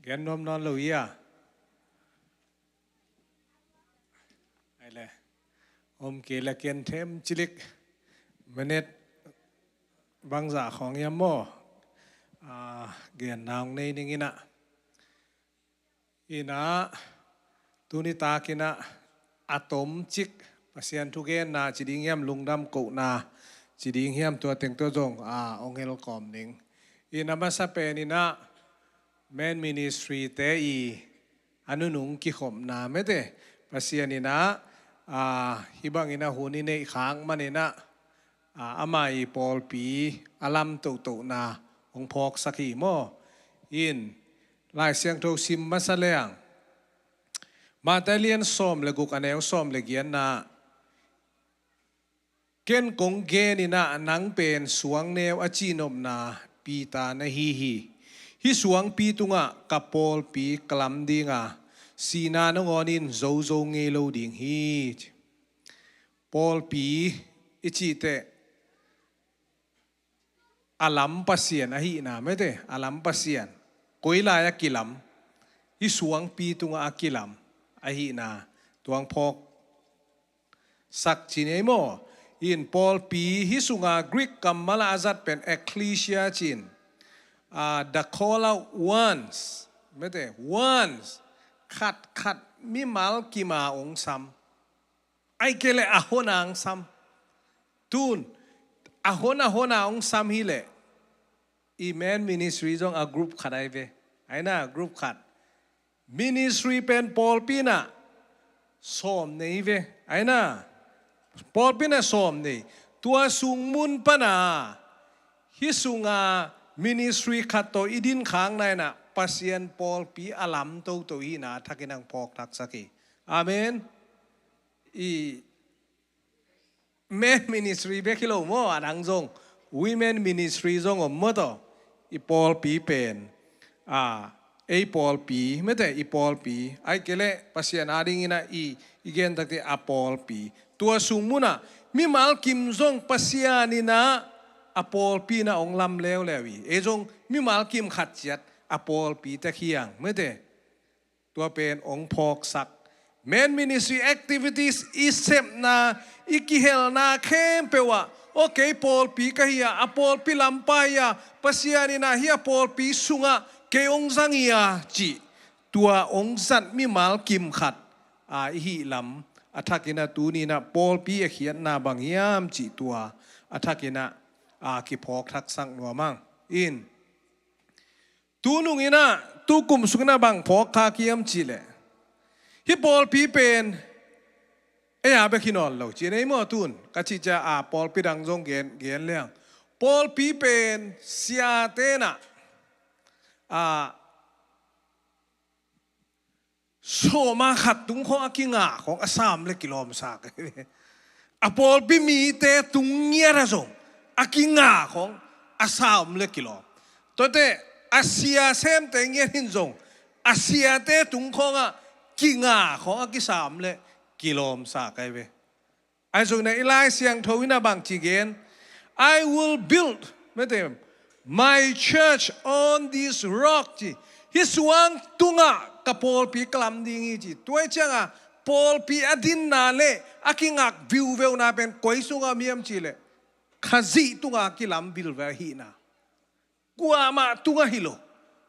Gen nom non lo ya. Ai le. Om ke la ken them chilik menet bang za khong yam mo. Gen naung nei ningina. Ina tunita kina atom chik pasian thu gen na chiding yam lungdam ko na chiding yam tua teng to jong ongel kom ning. Ina masa pe ni na men ministry te I anu nung ki khom na me te pasian ina hibang ina huni nei khang manina amai pol pi alam to na ong phok sakhi mo in lai siang tho sim masaleang Matalian som le guk aneu som le gian na ken kong gen ina nang pen suang neu achinom na pi ta na hi suang pi tunga kapol pi klam dinga sina no ngonin zo zo nge lo ding hi pol pi ichi te alam pasien ahi na mete alam pasien koila ya kilam hi suang pi tunga akilam ahi na tuang phok sak chinei mo in Paul pi hi sunga Greek kamala azat pen ecclesia chin the call out once mete once khat mi mal kima ong sam ai kele ahonang sam tun ahona ong sam hi le I men ministry jong a group khatai ve aina group khat ministry pen Paul pina som nei ve aina Paul pina som nei tua sung mun pana hi sunga ministry khato idin khang nai na pasien Paul pi alam to hi na thakinang phok thak saki amen I men ministry be kilo mo adang jong women ministry jong om mo to I Paul pi pen a Paul pi mete I Paul pi ai kele pasien ading ina igen takte a Paul pi tua sungmuna mi mal kim jong pasian ina a Paul pi na ong lam lew lewi e jong mi mal kim khat chiat a Paul pi ta khiang mete tua pen ong phok sak men ministry activities isep na ikihel na khem pewa okay Paul pi ka hiya a Paul pi lampaya pasian ina hiya Paul pi sunga ke ong zangia chi tua ong zat mi mal kim khat hi lam athakina tu ni na Paul pi a khian na bang yam chi tua athakina ki phok thak sang no mang in tu nung ina tu kum sungna bang phok kha kiam chi le hi Paul pi pen be kinol lo chi nei mo tun ka chi cha Paul pi dang jong gen leang Paul pi pen sia te na so ma khat tung kho akinga khong asam le kilom sak a Paul pi mi te tung ngia ra jong akinga khong asam le kilom to te asia sem te ngia hin jong asia te tung khong a kinga khong akisam le kilom sak ai ve ai jong na ilai siang thowina bang chi gen I will build metem my church on this rock chi hisuang tunga ka Paul pi klam dingi chi tuai changa Paul pi adin na le akingak view veu na pen koi sunga miam chi le khazi tunga kilam bil va hi na kwa ma tunga hilo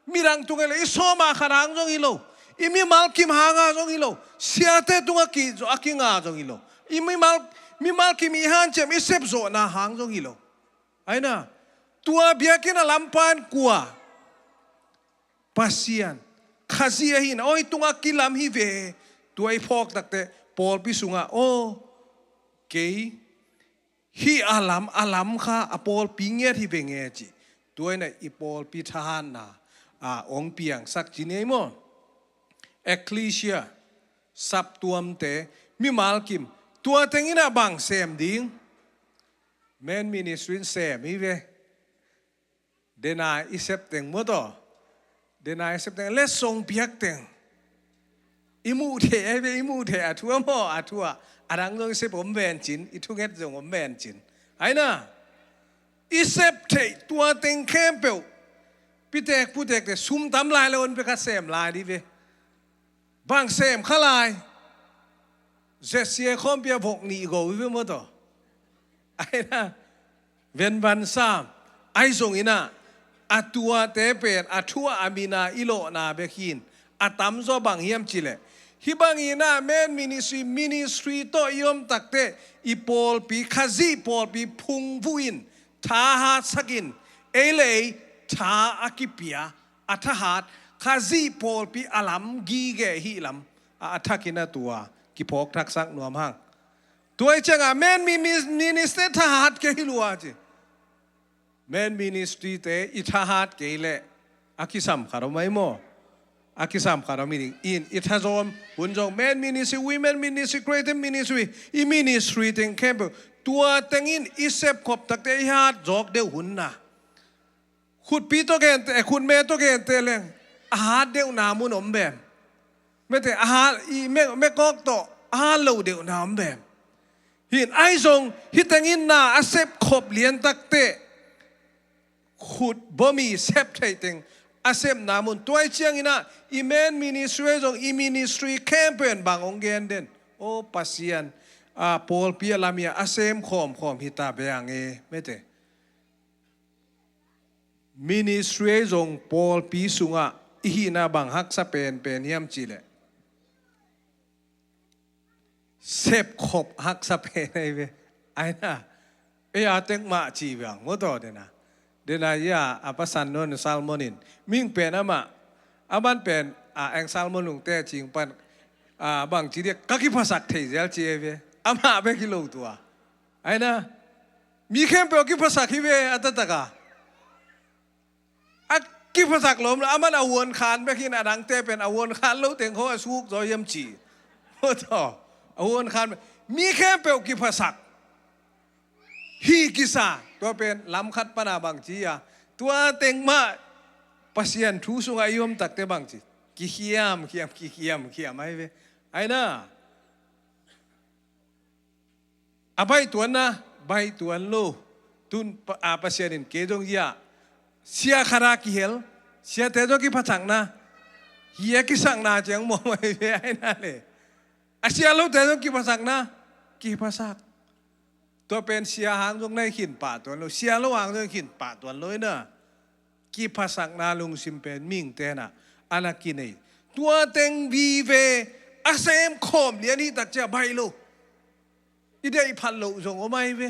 mirang tunga le isoma kharang jong hilo imi mal kim hanga jong hilo siate tunga ki jo akinga jong hilo imi mal kim I han chem isep zo na hang jong hilo aina tua biakina lampan kuwa pasian khazia hin oi tunga kilam hi ve tuai phok takte Paul pi sunga ke hi alam kha a Paul pi nge hi ve nge chi tuai na I Paul pi thahan na ong piang sak chi nei mo ecclesia sap tuam te mi mal kim tua tengina bang sem ding men ministry sem hi ve dena isep teng mo to dena isep teng les song piak teng imu the atua mo atua arang jong se pom ven chin ithuget jong om ven chin aina isep the tua teng kempel พิเตกผู้เตกแต่ซุ่มตำลายแล้วมันไปกัดเสมลายดิเวบางเสมขลายเสียคอมเปียบกนี่ก็วิเวมต่อไอ้นะเวนบันซามไอ้ส่งอินะอัตัวเตเป็นอัทัวอามินาอิโลนาเบคินอัตามโซบังเฮียมจิเลฮิบังอินะแมนมินิสทรีโตยอมตักเตอีปอลปีคาซีปอลปีพุงฟูอินท้าหาสกินเอเลท้าอากิเปียอัทหาดคาซีปอลปีอัลัมกีเกฮิลัมอัทกินะตัวกิพกทักษักนวมห้างตัวไอ้เจ้าแมนมินิสเตทหารเกฮิลัวจีแมนมินิสทรีเตอิทหารเกเลอากิสัมคารไม่โมอากิสัมคารมินิอินอิทาจอมหุ่นจงแมนมินิสทรีวิเมนมินิสทรีเกรทมินิสทรีอีมินิสทรีเต็งเข้มตัวเต็งอินอิเซปขบตักเตยฮาร์ดจอกเดียวหุ่นนะขุดปีโตเกนแต่ขุดเมโตเกนเตเลงอาหารเดียวนามุนอมแบบไม่แต่อาหารอีไม่ก็ต่ออาหารเราเดียวน้ำแบบหินไอซงหิตังอินนาอาเซบขบเลียนตักเตะขุดบ่มีเซบไทยเต็งอาเซบน้ำมุนตัวไอเชียงอินะอีเมนมินิสทรีจงอีมินิสทรีแคมเปญบางองค์เกนเด่นโอ้ปัสยันปอลเปียลามีอาเซมขอมหิตาเบียงไม่แต่มินิสทรีจงปอลปีสุงะอีหินาบางฮักสเปนเป็นเยี่ยมจีเลเซฟขบฮักสเปนไอ้น่ะอาเต็งมาจีบอย่างงดต่อเดน่ะยาอาปัสสันนนซัลมอนินมิ่งเป็นอะมาบันเป็นแองซัลมอนุงเตจริงปันบางจีเดียกักิภาษาไทยเจลจีเวมาเบกิโลตัวไอ้น่ะมีแค่เปกิภาษาคิเวอัตตะกากิภาษาลมแล้วมันอวนคานเบกินาดังเตเป็นอวนคานแล้วเต็งเขาสุกจอยมจีโอ้ต่ออวนคานมีแค่เปลกิภาษาฮีกิซาตัวเป็นลำคัดปนาบางจีตัวเต็งมาปัสยันทูสุงอายุมตักเตบางจีกิเขียมไม่เวไอ้น่ะใบตัวนะใบตัวโลตุนปัสยันินเกจงยาเสียคารากิเฮลเสียเตโจกิพังนะเฮียกิสังนาจังมองไม่เวไอ้นั่นเลยเสียลูกเตโจกิพังนะกิพังตัวเป็นเสียหางตรงในขินป่าตัวเราเสียระหว่างตรงขินป่าตัวเลยนะกิภาษานาลุงซิมเป็นมิ่งเตนะอานากินตัวเต็งวีเวอาเซมคอมเลียนี่ตักจะใบโลอีเดียพันโลจงเอาไม่เว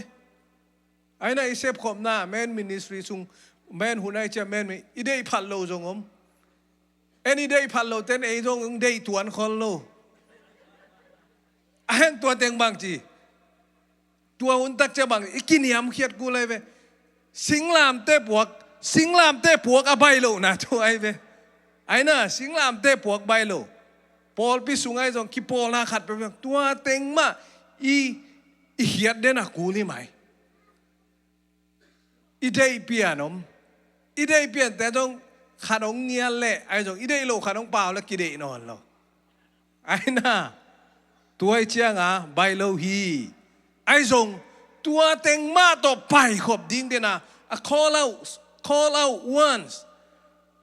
ไอ้นั่นเซฟคอมนะแมนมินิสทรีซุงแมนหุ่นไอจะแมนมีอีเดียพันโลจงอมอีเดียพันโลเต็นไอจงเดียตัวนั้นคนโลไอ้ตัวเต็งบางจีตัวอุ่นตักจะบังอีกินยามเขียดกูเลยเว้สิงลามเตะปวกใบโลนะตัวไอ้เว้ไอ้น่ะสิงลามเตะปวกใบโลปอลพิสุงไอ้จงคิปอลนาขัดไปตัวเต็งมาอีเขียดเดนะกูนี่ไหมอีเดย์เปียนอีเดย์เปียนแต่จงขัดองเงียเละไอ้จงอีเดย์โลขัดองเปล่าแล้วกิเดนอนเราไอ้น่ะตัวไอ้เจ้าใบโลฮีไอ้ทรงตัวเต็งมาต่อไปขบดิ้งเดนะ call out once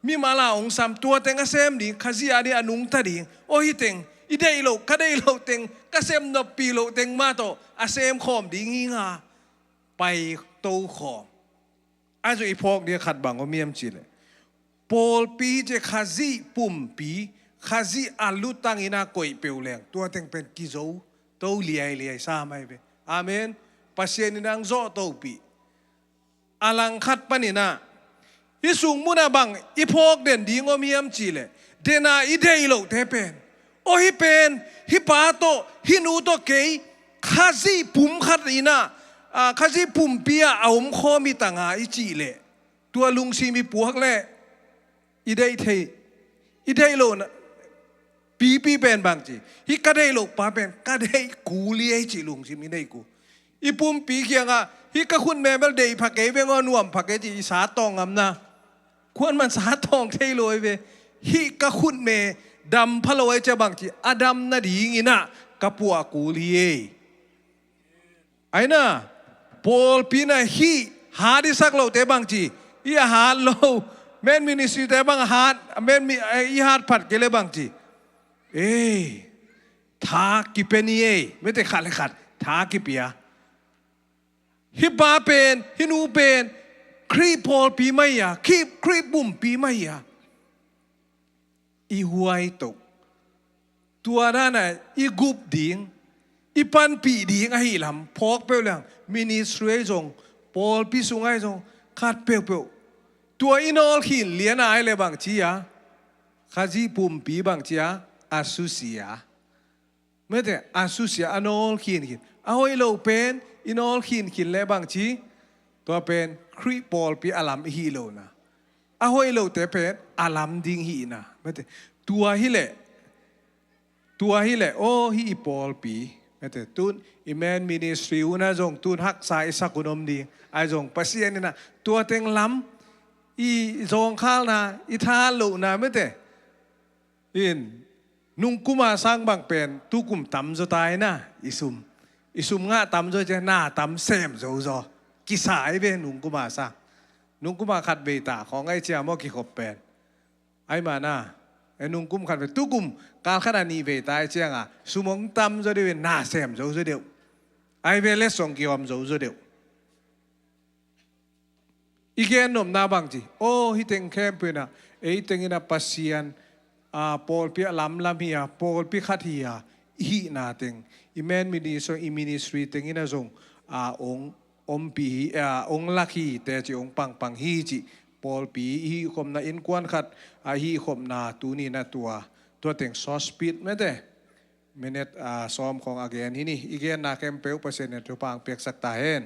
มีมาลาองสามตัวเต็งก็เซมดิ้งข้าซีอาดีอนุงตาดิ้งโอ้ยเต็งอีเดย์โลก็ได้โลเต็งก็เซมนบปีโลเต็งมาต่ออาเซมขอมดิ้งงี้งาไปโตขอมไอ้ทรงอีพอกเดียขัดบังก็มีมจีเลยปอลปีเจข้าซีปุ่มปีข้าซีอาลุตังอินาโกยเปลวแรงตัวเต็งเป็นกิโซโตเลียซาไม่เป็นอาเมนปัสเยนินังโซโตปีอลังคัดปนินะฮิสุงมุนาบังอีพอกเด่นดีงอมียมจีเลเดนาอีเดย์โลเทเป็นโอฮิเป็นฮิปาโตฮินูโตเกยข้าซีปุ่มขัดอีนะข้าซีปุ่มเปียเอามโคมีต่างหาอีจีเลตัวลุงซีมีปวกเล่อีเดย์โลนะปีเป็นบางจีฮิกระเดย์โลกป้าเป็นกระเดย์กูเลี้ยจีลุงซีมีได้กูอีปุ่มปีเกียงฮิกะคุณแม่เบลเดย์ผักเกยเวงอนวมผักเกยจีสาตองอำนะควรมันสาตองเทโลยเวฮิกะคุณแม่ดำพะโลยจะบางจีอดัมนาดีงินะกะปัวกูเลี้ยไอ้น่ะปอลปีน่ะฮิหาดิสักโลเตบางจีอีหาโล men ministry te bang hat men mi I hat phat ke le bang chi tha ki peni me te khat le khat tha ki pia hi ba pen hi nu penครีพอลปีไม่ยาครีบุ่มปีไม่ยาอีหวยตกตัวนั้นน่ะอีกุบดิ่งอีปันปีดิ่งไอ้ลำพอกเปล่ามินิสทรีจงพอลปีสุงไอ้จงขาดเปล่าตัวอินอลขินเลียนไอ้เลยบางทีอ่ะข้าจีปุ่มปีบางทีอ่ะอาสุเสียไม่แต่อาสุเสียอินอลขินเอาไอ้เราเป็นอินอลขินเลยบางทีตัวเป็นครีปอลปีอาลัมฮีโลนะอาหอยโลแต่เป็นอาลัมดิงฮีนะไม่แต่ตัวฮีเล่โอ้ฮีปอลปีไม่แต่ตุนอิแมนมินิสทรีนะจงตุนฮักสายสักุนมดีไอจงปัสเซียนนี่นะตัวเต็งล้ำอีจงข้าวนะอีทาโลนะไม่แต่อินนุ่งกุมาสร้างบางเป็นตุกุมตำจะตายนะอิสุมง่าตำจะหน้าตำเซมโจกิสายเวนุ่งกุมาซะนุ่งกุมาขัดเบตาของไอ้เจ้าโมกิขบเป็นไอ้มานะไอ้นุ่งกุมขัดเบตุกุมการขนาดนี้เบตาไอ้เจ้าสุมงตั้มจะได้เป็นหน้าเซมโจเดียวไอ้เวเลสองกิวมโจเดียวอีกแค่นมนาบางจีโอ้ฮิตเองแค่เป็นอะไอ้เต็งอินาปัสเซียนปอลพิอาลัมลามียปอลพิขัดฮียฮีนาเต็งอิแมนมินิสอิมินิสทรีเต็งอินาจงองอมปีองลักฮีแต่จีองปังฮีจีปอลปีฮีคมนาอินกวนขัดฮีคมนาตูนี่นาตัวเต็งซอสปีดไม่ได้เมเนตซ้อมของอาเกนที่นี่อีเกนนาเคมเปลเปอร์เซ็นต์ตัวปังเปียกสักตาเห็น